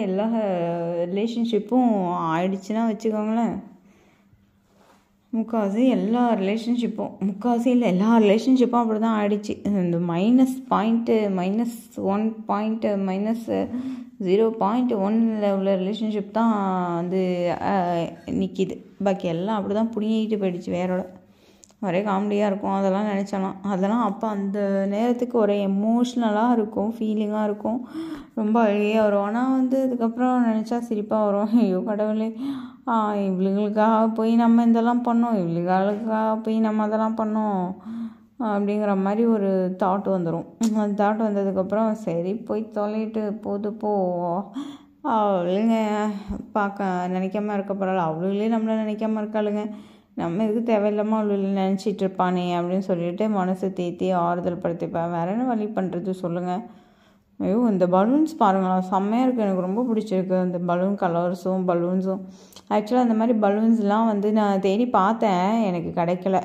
எல்லா ரிலேஷன்ஷிப்பும் ஆயிடுச்சுன்னா வச்சுக்கோங்களேன். முக்கால்வாசி எல்லா ரிலேஷன்ஷிப்பும் எல்லா ரிலேஷன்ஷிப்பும் அப்படி தான் ஆயிடுச்சு. இந்த -0.1 உள்ள ரிலேஷன்ஷிப் தான் வந்து நிற்கிது. பாக்கி எல்லாம் அப்படி தான் பிடிங்கிட்டு போயிடுச்சு வேரோட. ஒரே காமெடியாக இருக்கும் அதெல்லாம் நினச்சலாம். அதெல்லாம் அப்போ அந்த நேரத்துக்கு ஒரே எமோஷ்னலாக இருக்கும், ஃபீலிங்காக இருக்கும், ரொம்ப அழகியாக வரும். ஆனால் வந்து அதுக்கப்புறம் நினச்சா சிரிப்பாக வரும். ஐயோ கடவுளே, இவளுகளுக்காக போய் நம்ம இதெல்லாம் பண்ணோம், இவளுகளுக்காக போய் நம்ம அதெல்லாம் பண்ணோம் அப்படிங்கிற மாதிரி ஒரு தாட் வந்துடும். அந்த தாட் வந்ததுக்கப்புறம் சரி போய் தொலைட்டு போ அவளுங்க பார்க்க நினைக்காம இருக்க போகிறாள், அவளுகளே நம்மளை நினைக்காம இருக்காளுங்க, நம்ம இதுக்கு தேவையில்லாமல் அவளுகளை நினச்சிட்டு இருப்பானே அப்படின்னு சொல்லிட்டு மனசை தேத்தி ஆறுதல் படுத்திப்பேன். வேறு என்ன வழி பண்ணுறது சொல்லுங்கள். ஐயோ இந்த பலூன்ஸ் பாருங்களா, செம்மையாக இருக்குது, எனக்கு ரொம்ப பிடிச்சிருக்கு அந்த பலூன் கலர்ஸும் பலூன்ஸும். ஆக்சுவலாக அந்த மாதிரி பலூன்ஸ்லாம் வந்து நான் தேடி பார்த்தேன், எனக்கு கிடைக்கல.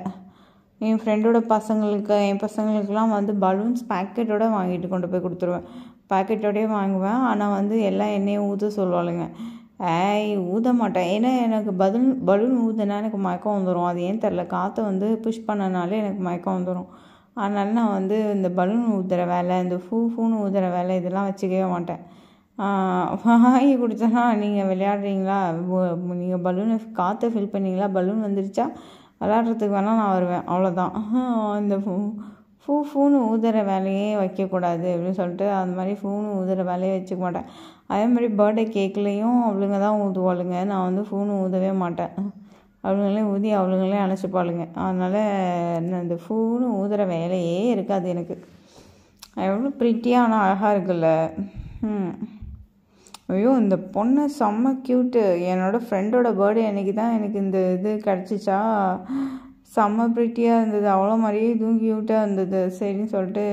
என் ஃப்ரெண்டோட என் பசங்களுக்கெலாம் வந்து பலூன்ஸ் பேக்கெட்டோடு வாங்கிட்டு கொண்டு போய் கொடுத்துருவேன். பேக்கெட்டோடய வாங்குவேன். ஆனால் வந்து எல்லாம் எண்ணெயும் ஊற்ற சொல்லுவாளுங்க. ஊத மாட்டேன். ஏன்னா எனக்கு பலூன் ஊதுனா எனக்கு மயக்கம் வந்துடும். அது ஏன் தெரில, காற்றை வந்து புஷ் பண்ணனாலே எனக்கு மயக்கம் வந்துடும். அதனால நான் வந்து இந்த பலூன் ஊதுற வேலை, இந்த ஃபூன்னு ஊதுற வேலை இதெல்லாம் வச்சுக்கவே மாட்டேன். வாங்கி கொடுத்தேன்னா நீங்கள் விளையாடுறீங்களா, நீங்கள் பலூனை காற்றை ஃபில் பண்ணிங்களா, பலூன் வந்துருச்சா விளையாடுறதுக்கு வேணால் நான் வருவேன், அவ்வளோதான். இந்த ஃபூன்னு ஊதுற வேலையே வைக்கக்கூடாது அப்படின்னு சொல்லிட்டு அந்த மாதிரி ஃபூன்னு ஊதுற வேலையே வச்சுக்க மாட்டேன். அதே மாதிரி பர்த்டே கேக்லேயும் அவளுங்க தான் ஊதுவாளுங்க, நான் வந்து ஃபூன்னு ஊதவே மாட்டேன். அவளுங்களே ஊதி அவளுங்களே அணைச்சிப்பாளுங்க. அதனால் இந்த ஃபூன்னு ஊதுற வேலையே இருக்காது எனக்கு. எவ்வளோ ப்ரிட்டியாக ஆனால் அழகாக இருக்குல்ல. ஐயோ இந்த பொண்ணு செம்ம க்யூட்டு. என்னோடய ஃப்ரெண்டோட பர்த்டே அன்றைக்கி தான் எனக்கு இந்த இது கிடச்சிச்சா, செம்ம ப்ரிட்டியாக இருந்தது, அவ்வளோ மாதிரியே இதுவும் க்யூட்டாக இருந்தது. சரின்னு சொல்லிட்டு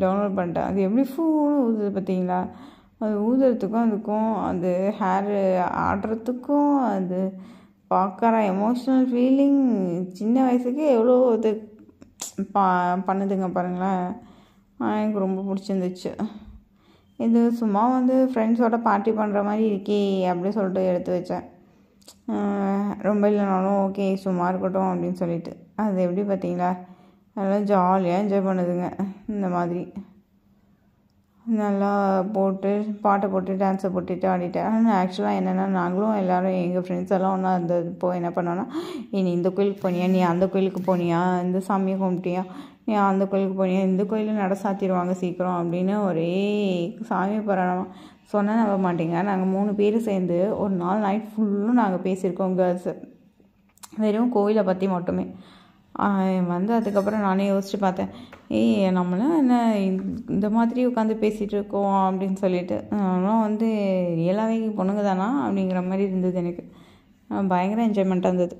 டவுன்லோட் பண்ணிட்டேன். அது எப்படி ஃபூன்னு ஊதுது பார்த்தீங்களா, அது ஊதுறதுக்கும் அதுக்கும் அது ஹேர் ஆடுறதுக்கும் அது பார்க்குற எமோஷ்னல் ஃபீலிங் சின்ன வயசுக்கு எவ்வளோ இது பண்ணுதுங்க பாருங்களேன். எனக்கு ரொம்ப பிடிச்சிருந்துச்சு. இது சும்மா வந்து ஃப்ரெண்ட்ஸோட பார்ட்டி பண்ணுற மாதிரி இருக்கே அப்படின்னு சொல்லிட்டு எடுத்து வச்சேன். ரொம்ப இல்லைனாலும் ஓகே சும்மா இருக்கட்டும் அப்படின்னு சொல்லிட்டு. அது எப்படி பார்த்தீங்களா, நல்லா ஜாலியாக என்ஜாய் பண்ணுதுங்க. இந்த மாதிரி நல்லா பாட்டை போட்டு டான்ஸை போட்டுட்டு ஆடிட்டேன். ஆனால் ஆக்சுவலாக என்னென்னா நாங்களும் எல்லோரும் எங்கள் ஃப்ரெண்ட்ஸ் எல்லாம் ஒன்றா இருந்தப்போ என்ன பண்ணோன்னா, நீ இந்த கோயிலுக்கு போனியா, நீ அந்த கோயிலுக்கு போனியா, இந்த சாமியை கும்பிட்டியா, நீ அந்த கோயிலுக்கு போனியா, இந்த கோயிலில் நட சாத்திடுவாங்க சீக்கிரம் அப்படின்னு ஒரே சாமி புராணமாக சொன்னால் நம்ப மாட்டேங்க. நாங்கள் 3 பேர் சேர்ந்து ஒரு நாள் நைட் ஃபுல்லும் நாங்கள் பேசியிருக்கோம் கேர்ள்ஸு, வெறும் கோயிலை பற்றி மட்டுமே. வந்து அதுக்கப்புறம் நானே யோசித்து பார்த்தேன், நம்மளாம் என்ன இந்த மாதிரி உட்காந்து பேசிகிட்டு இருக்கோம் அப்படின்னு சொல்லிட்டு. அதெல்லாம் வந்து ரியலாகவே பொண்ணுங்க தானா அப்படிங்கிற மாதிரி இருந்தது எனக்கு. பயங்கர என்ஜாய்மெண்ட்டாக இருந்தது.